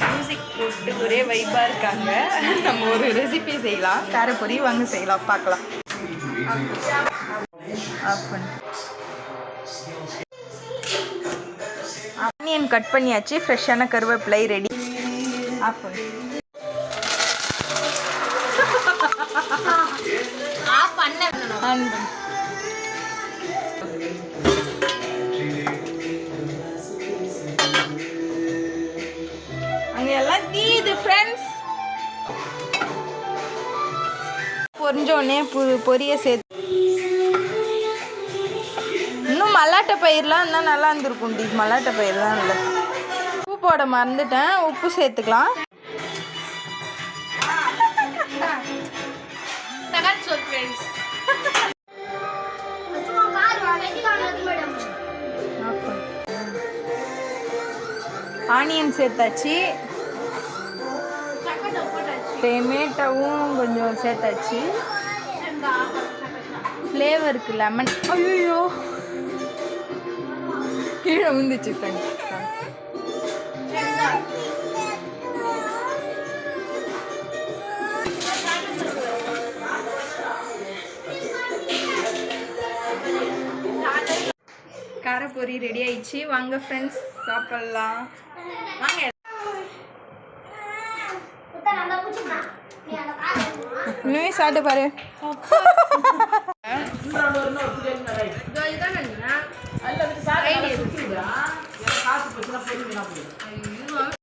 Music போட்டு ஒரே வைப்பாக இருக்காங்க. நம்ம ஒரு ரெசிபி செய்யலாம். காரப்பொரி வாங்க செய்யலாம், பார்க்கலாம். ஆனியன் கட் பண்ணியாச்சு. ஃப்ரெஷ்ஷான கருவேப்பிலை ரெடி. ஆஃப் பண்ணு. அங்க எல்லாம் தீது ஃப்ரெண்ட்ஸ். பொரிஞ்சோடனே பொரிய சேர்த்து இன்னும் மல்லாட்டை பயிரெலாம் இருந்தால் நல்லா இருந்திருக்கும். மல்லாட்டை பயிரெலாம் இல்லை. உப்பு போட மறந்துட்டேன். உப்பு சேர்த்துக்கலாம். ஆனியன் சேர்த்தாச்சு. டொமேட்டோவும் கொஞ்சம் சேர்த்தாச்சு. ஃப்ளேவருக்கு லெமன். ஐயோ கீழே விழுந்துச்சு. காரப்பொரி ரெடி ஆயிடுச்சு. வாங்க ஃப்ரெண்ட்ஸ் சாப்பிடலாம். வாங்க. இன்னுமே சாப்பிட்டு பாரு.